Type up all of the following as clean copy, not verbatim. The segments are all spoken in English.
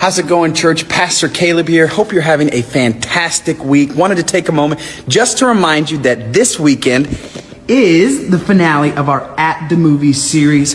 How's it going, church? Pastor Caleb here. Hope you're having a fantastic week. Wanted to take a moment just to remind you that this weekend is the finale of our At the Movies series.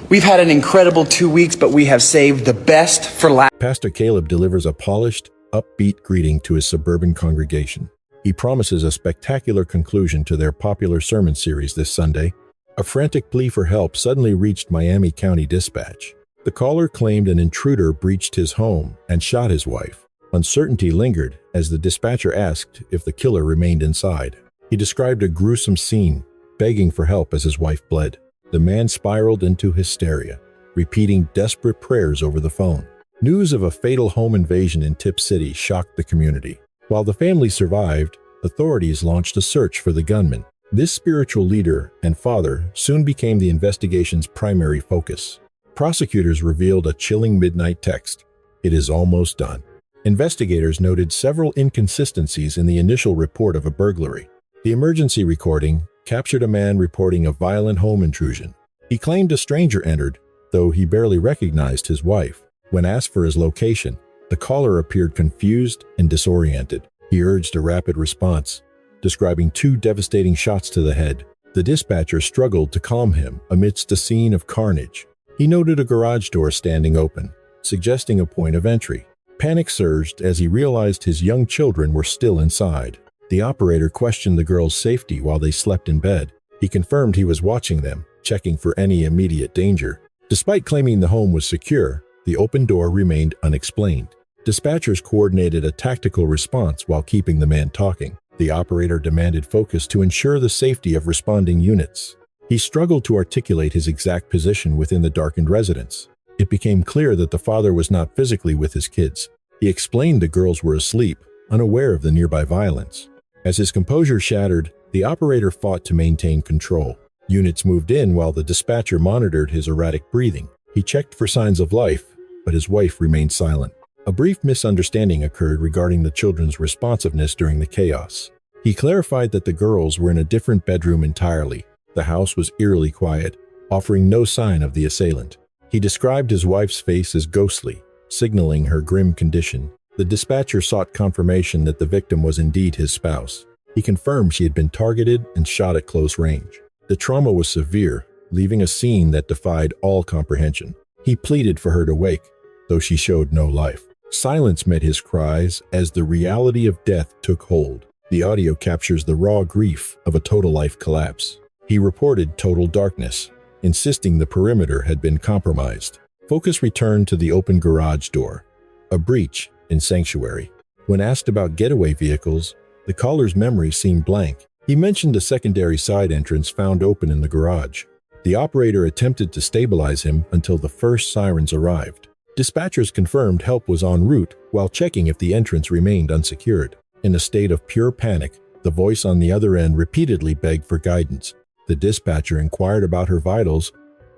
We've had an incredible 2 weeks, but we have saved the best for last. Pastor Caleb delivers a polished, upbeat greeting to his suburban congregation. He promises a spectacular conclusion to their popular sermon series this Sunday. A frantic plea for help suddenly reached Miami County Dispatch. The caller claimed an intruder breached his home and shot his wife. Uncertainty lingered as the dispatcher asked if the killer remained inside. He described a gruesome scene, begging for help as his wife bled. The man spiraled into hysteria, repeating desperate prayers over the phone. News of a fatal home invasion in Tipp City shocked the community. While the family survived, authorities launched a search for the gunman. This spiritual leader and father soon became the investigation's primary focus. Prosecutors revealed a chilling midnight text. "It is almost done." Investigators noted several inconsistencies in the initial report of a burglary. The emergency recording captured a man reporting a violent home intrusion. He claimed a stranger entered, though he barely recognized his wife. When asked for his location, the caller appeared confused and disoriented. He urged a rapid response, describing 2 devastating shots to the head. The dispatcher struggled to calm him amidst a scene of carnage. He noted a garage door standing open, suggesting a point of entry. Panic surged as he realized his young children were still inside. The operator questioned the girls' safety while they slept in bed. He confirmed he was watching them, checking for any immediate danger. Despite claiming the home was secure, the open door remained unexplained. Dispatchers coordinated a tactical response while keeping the man talking. The operator demanded focus to ensure the safety of responding units. He struggled to articulate his exact position within the darkened residence. It became clear that the father was not physically with his kids. He explained the girls were asleep, unaware of the nearby violence. As his composure shattered, the operator fought to maintain control. Units moved in while the dispatcher monitored his erratic breathing. He checked for signs of life, but his wife remained silent. A brief misunderstanding occurred regarding the children's responsiveness during the chaos. He clarified that the girls were in a different bedroom entirely. The house was eerily quiet, offering no sign of the assailant. He described his wife's face as ghostly, signaling her grim condition. The dispatcher sought confirmation that the victim was indeed his spouse. He confirmed she had been targeted and shot at close range. The trauma was severe, leaving a scene that defied all comprehension. He pleaded for her to wake, though she showed no life. Silence met his cries as the reality of death took hold. The audio captures the raw grief of a total life collapse. He reported total darkness, insisting the perimeter had been compromised. Focus returned to the open garage door, a breach in sanctuary. When asked about getaway vehicles, the caller's memory seemed blank. He mentioned a secondary side entrance found open in the garage. The operator attempted to stabilize him until the first sirens arrived. Dispatchers confirmed help was en route while checking if the entrance remained unsecured. In a state of pure panic, the voice on the other end repeatedly begged for guidance. The dispatcher inquired about her vitals,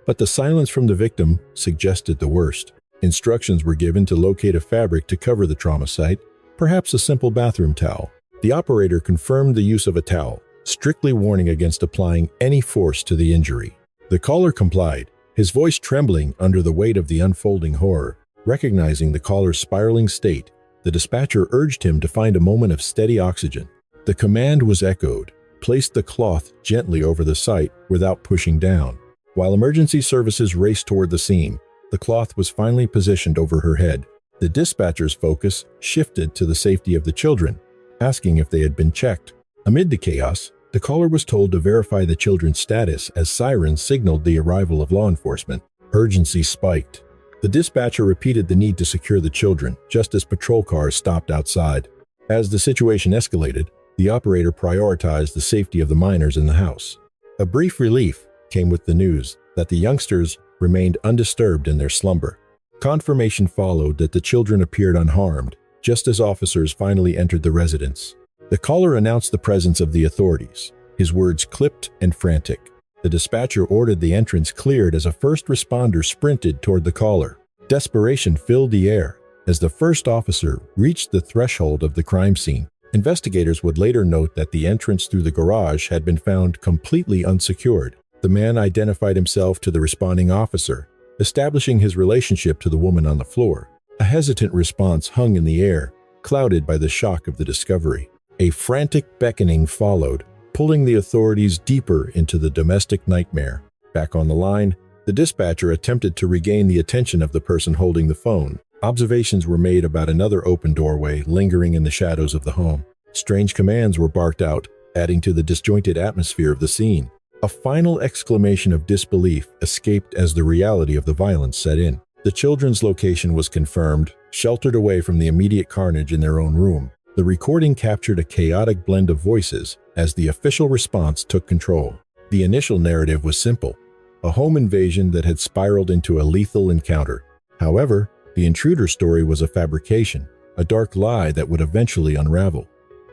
but the silence from the victim suggested the worst. Instructions were given to locate a fabric to cover the trauma site, perhaps a simple bathroom towel. The operator confirmed the use of a towel, strictly warning against applying any force to the injury. The caller complied, his voice trembling under the weight of the unfolding horror. Recognizing the caller's spiraling state, the dispatcher urged him to find a moment of steady oxygen. The command was echoed. Place the cloth gently over the site without pushing down. While emergency services raced toward the scene, the cloth was finally positioned over her head. The dispatcher's focus shifted to the safety of the children, asking if they had been checked. Amid the chaos, the caller was told to verify the children's status as sirens signaled the arrival of law enforcement. Urgency spiked. The dispatcher repeated the need to secure the children, just as patrol cars stopped outside. As the situation escalated, the operator prioritized the safety of the minors in the house. A brief relief came with the news that the youngsters remained undisturbed in their slumber. Confirmation followed that the children appeared unharmed, just as officers finally entered the residence. The caller announced the presence of the authorities, his words clipped and frantic. The dispatcher ordered the entrance cleared as a first responder sprinted toward the caller. Desperation filled the air as the first officer reached the threshold of the crime scene. Investigators would later note that the entrance through the garage had been found completely unsecured. The man identified himself to the responding officer, establishing his relationship to the woman on the floor. A hesitant response hung in the air, clouded by the shock of the discovery. A frantic beckoning followed, pulling the authorities deeper into the domestic nightmare. Back on the line, the dispatcher attempted to regain the attention of the person holding the phone. Observations were made about another open doorway lingering in the shadows of the home. Strange commands were barked out, adding to the disjointed atmosphere of the scene. A final exclamation of disbelief escaped as the reality of the violence set in. The children's location was confirmed, sheltered away from the immediate carnage in their own room. The recording captured a chaotic blend of voices as the official response took control. The initial narrative was simple: a home invasion that had spiraled into a lethal encounter. However, the intruder story was a fabrication, a dark lie that would eventually unravel.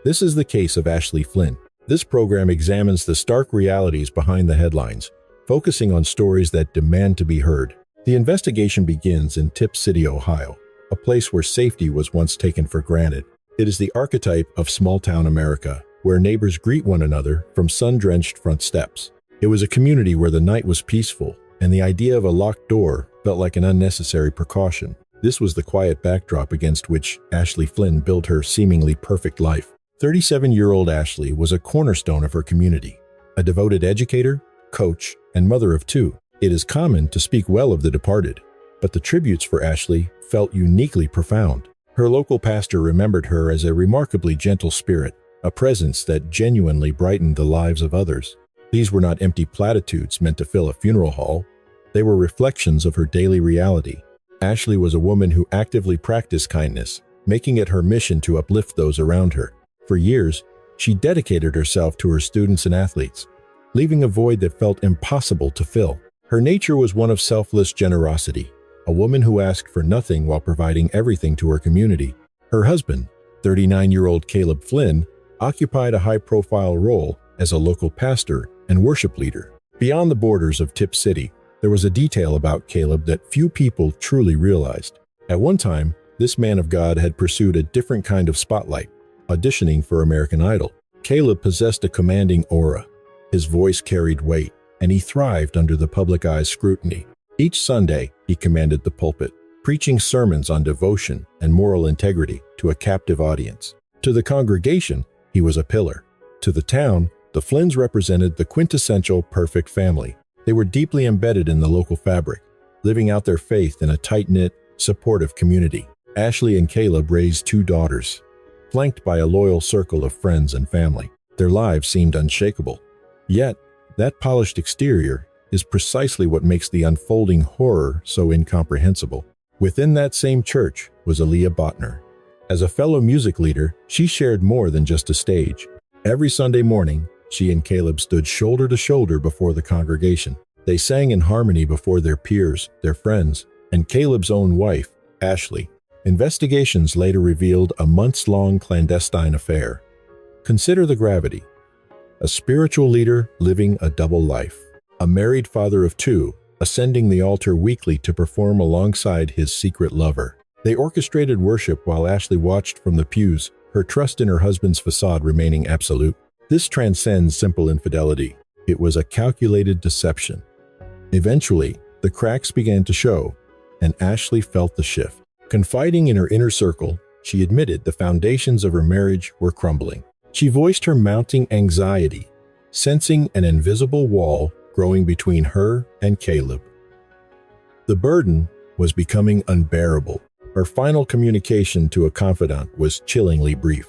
This is the case of Ashley Flynn. This program examines the stark realities behind the headlines, focusing on stories that demand to be heard. The investigation begins in Tipp City, Ohio, a place where safety was once taken for granted. It is the archetype of small-town America, where neighbors greet one another from sun-drenched front steps. It was a community where the night was peaceful, and the idea of a locked door felt like an unnecessary precaution. This was the quiet backdrop against which Ashley Flynn built her seemingly perfect life. 37-year-old Ashley was a cornerstone of her community, a devoted educator, coach, and mother of two. It is common to speak well of the departed, but the tributes for Ashley felt uniquely profound. Her local pastor remembered her as a remarkably gentle spirit, a presence that genuinely brightened the lives of others. These were not empty platitudes meant to fill a funeral hall. They were reflections of her daily reality. Ashley was a woman who actively practiced kindness, making it her mission to uplift those around her. For years, she dedicated herself to her students and athletes, leaving a void that felt impossible to fill. Her nature was one of selfless generosity, a woman who asked for nothing while providing everything to her community. Her husband, 39-year-old Caleb Flynn, occupied a high-profile role as a local pastor and worship leader. Beyond the borders of Tipp City, there was a detail about Caleb that few people truly realized. At one time, this man of God had pursued a different kind of spotlight, auditioning for American Idol. Caleb possessed a commanding aura. His voice carried weight, and he thrived under the public eye's scrutiny. Each Sunday, he commanded the pulpit, preaching sermons on devotion and moral integrity to a captive audience. To the congregation, he was a pillar. To the town, the Flynns represented the quintessential perfect family. They were deeply embedded in the local fabric, living out their faith in a tight-knit, supportive community. Ashley and Caleb raised two daughters, flanked by a loyal circle of friends and family. Their lives seemed unshakable. Yet, that polished exterior is precisely what makes the unfolding horror so incomprehensible. Within that same church was Aliyah Botner. As a fellow music leader, she shared more than just a stage. Every Sunday morning, she and Caleb stood shoulder to shoulder before the congregation. They sang in harmony before their peers, their friends, and Caleb's own wife, Ashley. Investigations later revealed a months-long clandestine affair. Consider the gravity. A spiritual leader living a double life. A married father of two, ascending the altar weekly to perform alongside his secret lover. They orchestrated worship while Ashley watched from the pews, her trust in her husband's facade remaining absolute. This transcends simple infidelity. It was a calculated deception. Eventually, the cracks began to show, and Ashley felt the shift. Confiding in her inner circle, she admitted the foundations of her marriage were crumbling. She voiced her mounting anxiety, sensing an invisible wall growing between her and Caleb. The burden was becoming unbearable. Her final communication to a confidant was chillingly brief.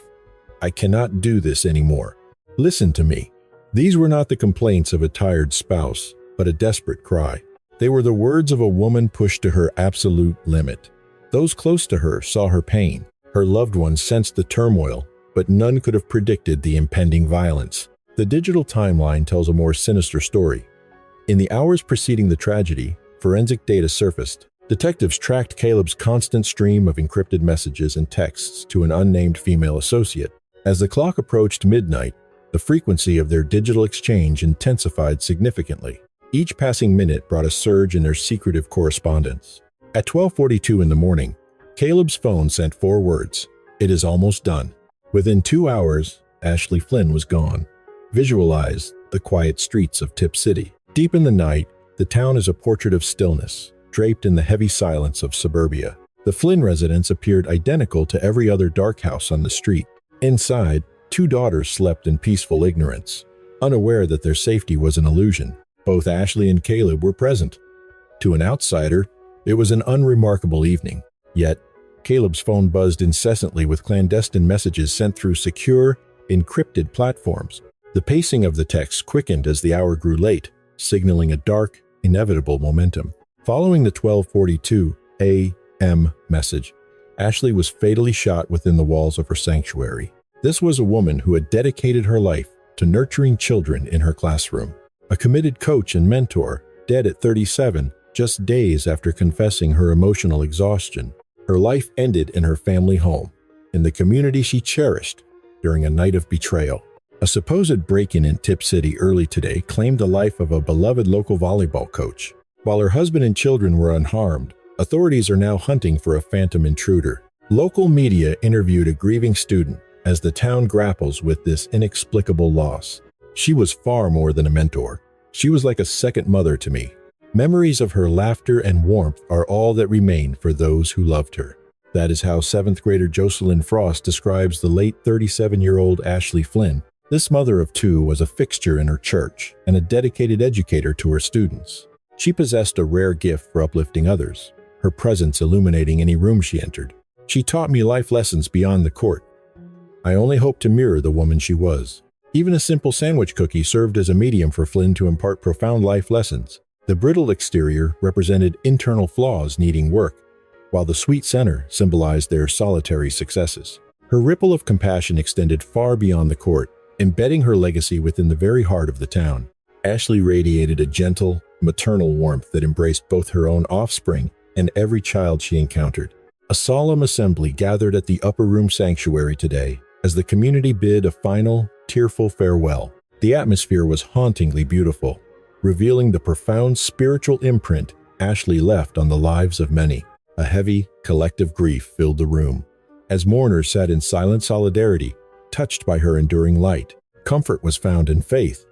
"I cannot do this anymore. Listen to me." These were not the complaints of a tired spouse, but a desperate cry. They were the words of a woman pushed to her absolute limit. Those close to her saw her pain. Her loved ones sensed the turmoil, but none could have predicted the impending violence. The digital timeline tells a more sinister story. In the hours preceding the tragedy, forensic data surfaced. Detectives tracked Caleb's constant stream of encrypted messages and texts to an unnamed female associate. As the clock approached midnight, the frequency of their digital exchange intensified significantly. Each passing minute brought a surge in their secretive correspondence. At 12:42 in the morning, Caleb's phone sent 4 words: "It is almost done." Within 2 hours, Ashley Flynn was gone. Visualize the quiet streets of Tipp City. Deep in the night, the town is a portrait of stillness, draped in the heavy silence of suburbia. The Flynn residence appeared identical to every other dark house on the street. Inside, two daughters slept in peaceful ignorance, unaware that their safety was an illusion. Both Ashley and Caleb were present. To an outsider, it was an unremarkable evening. Yet, Caleb's phone buzzed incessantly with clandestine messages sent through secure, encrypted platforms. The pacing of the texts quickened as the hour grew late, signaling a dark, inevitable momentum. Following the 12:42 a.m. message, Ashley was fatally shot within the walls of her sanctuary. This was a woman who had dedicated her life to nurturing children in her classroom. A committed coach and mentor, dead at 37, just days after confessing her emotional exhaustion. Her life ended in her family home, in the community she cherished, during a night of betrayal. A supposed break-in in Tipp City early today claimed the life of a beloved local volleyball coach. While her husband and children were unharmed, authorities are now hunting for a phantom intruder. Local media interviewed a grieving student as the town grapples with this inexplicable loss. She was far more than a mentor. She was like a second mother to me. Memories of her laughter and warmth are all that remain for those who loved her. That is how 7th grader Jocelyn Frost describes the late 37-year-old Ashley Flynn. This mother of two was a fixture in her church and a dedicated educator to her students. She possessed a rare gift for uplifting others, her presence illuminating any room she entered. She taught me life lessons beyond the court. I only hope to mirror the woman she was. Even a simple sandwich cookie served as a medium for Flynn to impart profound life lessons. The brittle exterior represented internal flaws needing work, while the sweet center symbolized their solitary successes. Her ripple of compassion extended far beyond the court, embedding her legacy within the very heart of the town. Ashley radiated a gentle, maternal warmth that embraced both her own offspring and every child she encountered. A solemn assembly gathered at the upper room sanctuary today as the community bid a final, tearful farewell. The atmosphere was hauntingly beautiful, revealing the profound spiritual imprint Ashley left on the lives of many. A heavy, collective grief filled the room. As mourners sat in silent solidarity, touched by her enduring light, comfort was found in faith,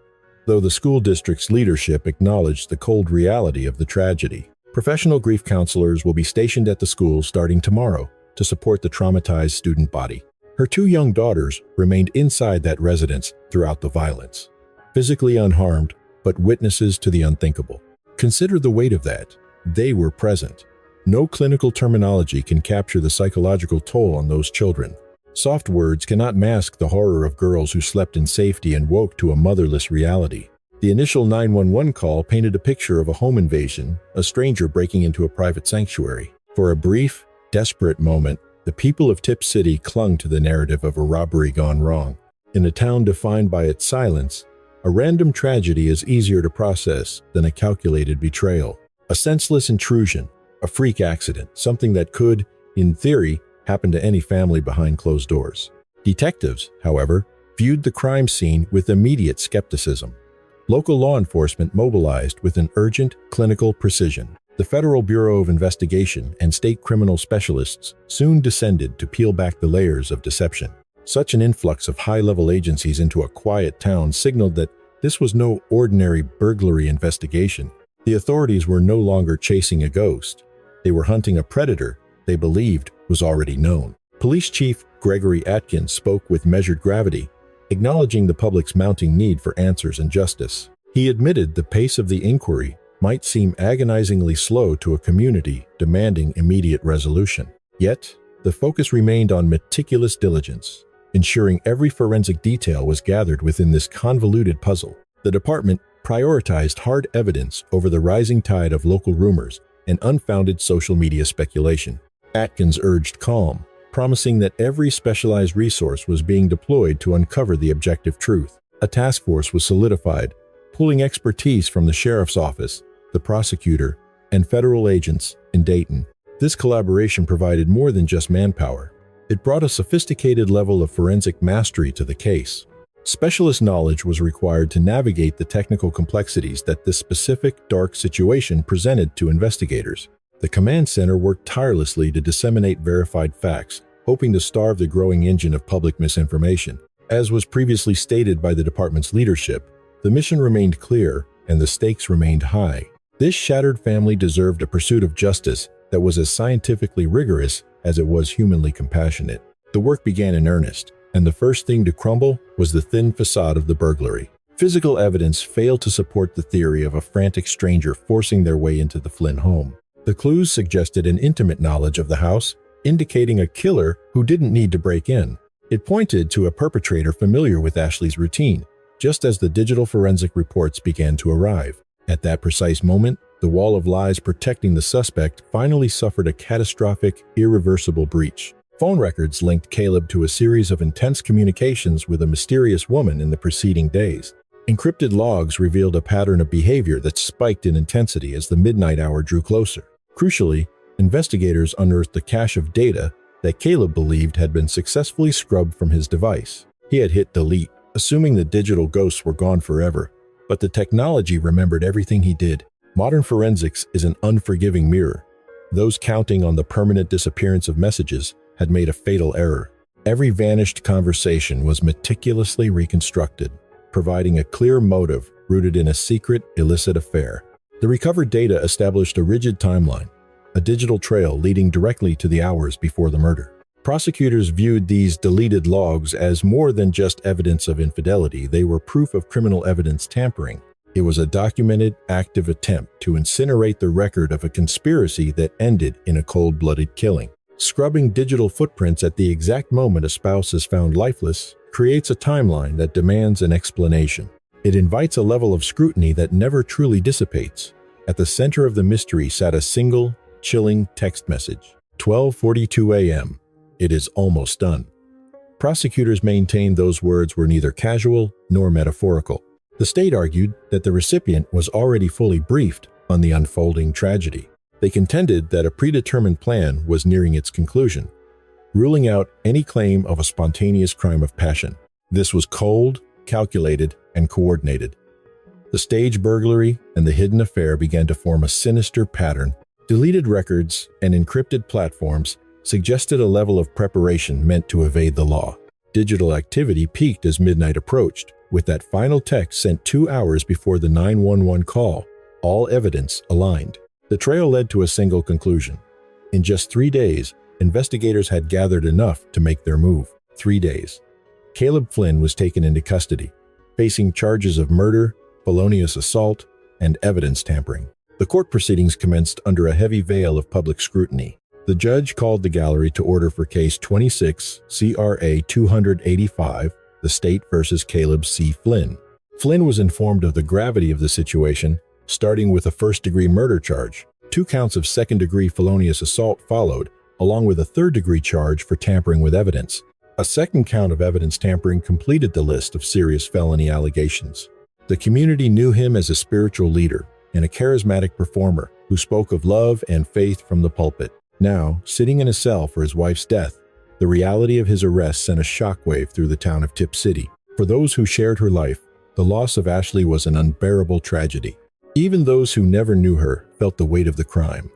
though the school district's leadership acknowledged the cold reality of the tragedy. Professional grief counselors will be stationed at the school starting tomorrow to support the traumatized student body. Her two young daughters remained inside that residence throughout the violence, physically unharmed, but witnesses to the unthinkable. Consider the weight of that. They were present. No clinical terminology can capture the psychological toll on those children. Soft words cannot mask the horror of girls who slept in safety and woke to a motherless reality. The initial 911 call painted a picture of a home invasion, a stranger breaking into a private sanctuary. For a brief, desperate moment, the people of Tipp City clung to the narrative of a robbery gone wrong. In a town defined by its silence, a random tragedy is easier to process than a calculated betrayal. A senseless intrusion, a freak accident, something that could, in theory, happen to any family behind closed doors. Detectives, however, viewed the crime scene with immediate skepticism. Local law enforcement mobilized with an urgent clinical precision. The Federal Bureau of Investigation and state criminal specialists soon descended to peel back the layers of deception. Such an influx of high-level agencies into a quiet town signaled that this was no ordinary burglary investigation. The authorities were no longer chasing a ghost. They were hunting a predator they believed was already known. Police Chief Gregory Atkins spoke with measured gravity, acknowledging the public's mounting need for answers and justice. He admitted the pace of the inquiry might seem agonizingly slow to a community demanding immediate resolution. Yet, the focus remained on meticulous diligence, ensuring every forensic detail was gathered within this convoluted puzzle. The department prioritized hard evidence over the rising tide of local rumors and unfounded social media speculation. Atkins urged calm, promising that every specialized resource was being deployed to uncover the objective truth. A task force was solidified, pulling expertise from the sheriff's office, the prosecutor, and federal agents in Dayton. This collaboration provided more than just manpower. It brought a sophisticated level of forensic mastery to the case. Specialist knowledge was required to navigate the technical complexities that this specific dark situation presented to investigators. The command center worked tirelessly to disseminate verified facts, hoping to starve the growing engine of public misinformation. As was previously stated by the department's leadership, the mission remained clear and the stakes remained high. This shattered family deserved a pursuit of justice that was as scientifically rigorous as it was humanly compassionate. The work began in earnest, and the first thing to crumble was the thin facade of the burglary. Physical evidence failed to support the theory of a frantic stranger forcing their way into the Flynn home. The clues suggested an intimate knowledge of the house, indicating a killer who didn't need to break in. It pointed to a perpetrator familiar with Ashley's routine, just as the digital forensic reports began to arrive. At that precise moment, the wall of lies protecting the suspect finally suffered a catastrophic, irreversible breach. Phone records linked Caleb to a series of intense communications with a mysterious woman in the preceding days. Encrypted logs revealed a pattern of behavior that spiked in intensity as the midnight hour drew closer. Crucially, investigators unearthed a cache of data that Caleb believed had been successfully scrubbed from his device. He had hit delete, assuming the digital ghosts were gone forever, but the technology remembered everything he did. Modern forensics is an unforgiving mirror. Those counting on the permanent disappearance of messages had made a fatal error. Every vanished conversation was meticulously reconstructed, providing a clear motive rooted in a secret, illicit affair. The recovered data established a rigid timeline, a digital trail leading directly to the hours before the murder. Prosecutors viewed these deleted logs as more than just evidence of infidelity. They were proof of criminal evidence tampering. It was a documented, active attempt to incinerate the record of a conspiracy that ended in a cold-blooded killing. Scrubbing digital footprints at the exact moment a spouse is found lifeless creates a timeline that demands an explanation. It invites a level of scrutiny that never truly dissipates. At the center of the mystery sat a single, chilling text message. 12:42 a.m. It is almost done. Prosecutors maintained those words were neither casual nor metaphorical. The state argued that the recipient was already fully briefed on the unfolding tragedy. They contended that a predetermined plan was nearing its conclusion, ruling out any claim of a spontaneous crime of passion. This was cold, calculated, and coordinated. The stage burglary and the hidden affair began to form a sinister pattern. Deleted records and encrypted platforms suggested a level of preparation meant to evade the law. Digital activity peaked as midnight approached, with that final text sent 2 hours before the 911 call. All evidence aligned. The trail led to a single conclusion. In just 3 days, investigators had gathered enough to make their move. 3 days. Caleb Flynn was taken into custody, facing charges of murder, felonious assault, and evidence tampering. The court proceedings commenced under a heavy veil of public scrutiny. The judge called the gallery to order for Case 26 CRA 285, the State versus Caleb C. Flynn. Flynn was informed of the gravity of the situation, starting with a first-degree murder charge. 2 counts of second-degree felonious assault followed, along with a third-degree charge for tampering with evidence. A second count of evidence tampering completed the list of serious felony allegations. The community knew him as a spiritual leader and a charismatic performer who spoke of love and faith from the pulpit. Now, sitting in a cell for his wife's death, the reality of his arrest sent a shockwave through the town of Tipp City. For those who shared her life, the loss of Ashley was an unbearable tragedy. Even those who never knew her felt the weight of the crime.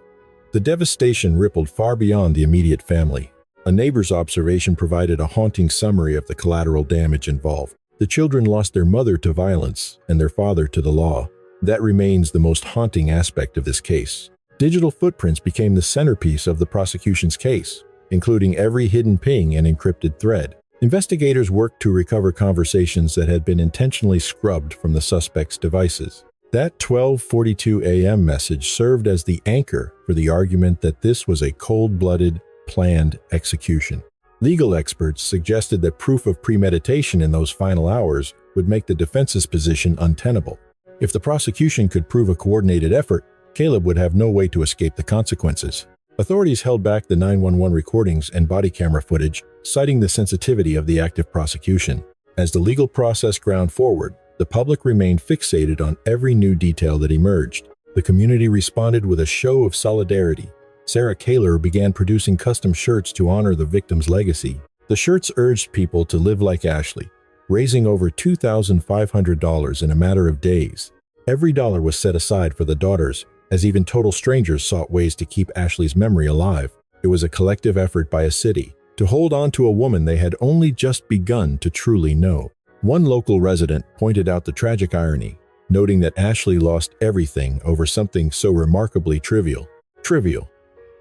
The devastation rippled far beyond the immediate family. A neighbor's observation provided a haunting summary of the collateral damage involved. The children lost their mother to violence and their father to the law. That remains the most haunting aspect of this case. Digital footprints became the centerpiece of the prosecution's case, including every hidden ping and encrypted thread. Investigators worked to recover conversations that had been intentionally scrubbed from the suspect's devices. That 12:42 a.m. message served as the anchor for the argument that this was a cold-blooded, planned execution. Legal experts suggested that proof of premeditation in those final hours would make the defense's position untenable. If the prosecution could prove a coordinated effort, Caleb would have no way to escape the consequences. Authorities held back the 911 recordings and body camera footage, citing the sensitivity of the active prosecution. As the legal process ground forward, the public remained fixated on every new detail that emerged. The community responded with a show of solidarity. Sarah Kaler began producing custom shirts to honor the victim's legacy. The shirts urged people to live like Ashley, raising over $2,500 in a matter of days. Every dollar was set aside for the daughters, as even total strangers sought ways to keep Ashley's memory alive. It was a collective effort by a city to hold on to a woman they had only just begun to truly know. One local resident pointed out the tragic irony, noting that Ashley lost everything over something so remarkably trivial. Trivial.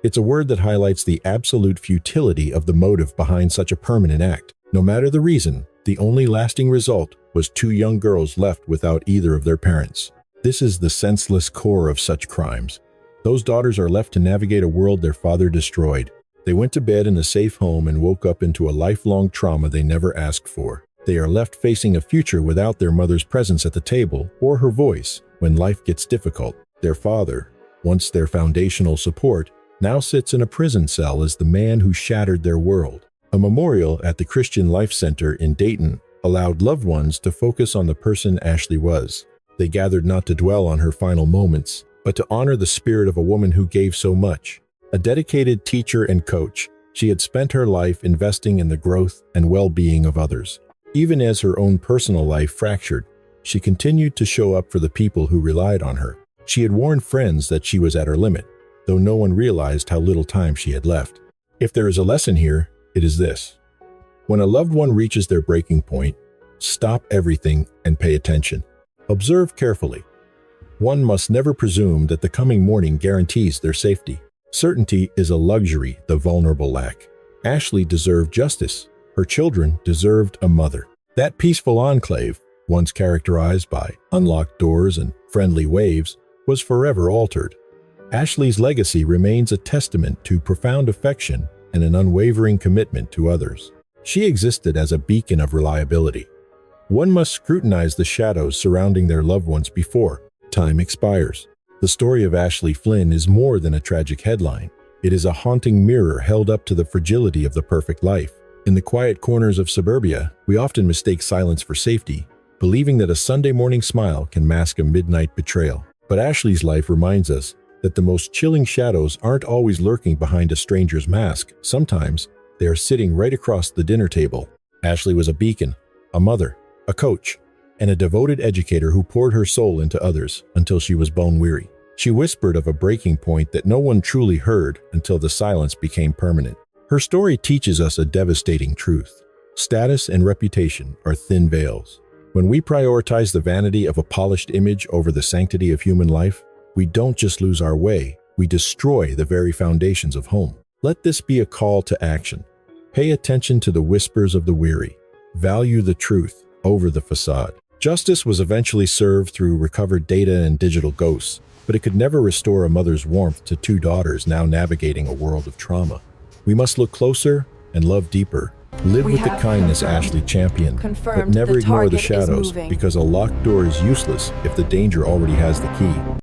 It's a word that highlights the absolute futility of the motive behind such a permanent act. No matter the reason, the only lasting result was 2 young girls left without either of their parents. This is the senseless core of such crimes. Those daughters are left to navigate a world their father destroyed. They went to bed in a safe home and woke up into a lifelong trauma they never asked for. They are left facing a future without their mother's presence at the table or her voice when life gets difficult. Their father, once their foundational support, now sits in a prison cell as the man who shattered their world. A memorial at the Christian Life Center in Dayton allowed loved ones to focus on the person Ashley was. They gathered not to dwell on her final moments, but to honor the spirit of a woman who gave so much. A dedicated teacher and coach, she had spent her life investing in the growth and well-being of others. Even as her own personal life fractured, she continued to show up for the people who relied on her. She had warned friends that she was at her limit, though no one realized how little time she had left. If there is a lesson here, it is this. When a loved one reaches their breaking point, stop everything and pay attention. Observe carefully. One must never presume that the coming morning guarantees their safety. Certainty is a luxury the vulnerable lack. Ashley deserved justice. Her children deserved a mother. That peaceful enclave, once characterized by unlocked doors and friendly waves, was forever altered. Ashley's legacy remains a testament to profound affection and an unwavering commitment to others. She existed as a beacon of reliability. One must scrutinize the shadows surrounding their loved ones before time expires. The story of Ashley Flynn is more than a tragic headline. It is a haunting mirror held up to the fragility of the perfect life. In the quiet corners of suburbia, we often mistake silence for safety, believing that a Sunday morning smile can mask a midnight betrayal. But Ashley's life reminds us that the most chilling shadows aren't always lurking behind a stranger's mask. Sometimes, they are sitting right across the dinner table. Ashley was a beacon, a mother, a coach, and a devoted educator who poured her soul into others until she was bone-weary. She whispered of a breaking point that no one truly heard until the silence became permanent. Her story teaches us a devastating truth. Status and reputation are thin veils. When we prioritize the vanity of a polished image over the sanctity of human life, we don't just lose our way, we destroy the very foundations of home. Let this be a call to action. Pay attention to the whispers of the weary. Value the truth over the facade. Justice was eventually served through recovered data and digital ghosts, but it could never restore a mother's warmth to 2 daughters now navigating a world of trauma. We must look closer and love deeper. Live with the kindness Ashley championed, but never ignore the shadows, because a locked door is useless if the danger already has the key.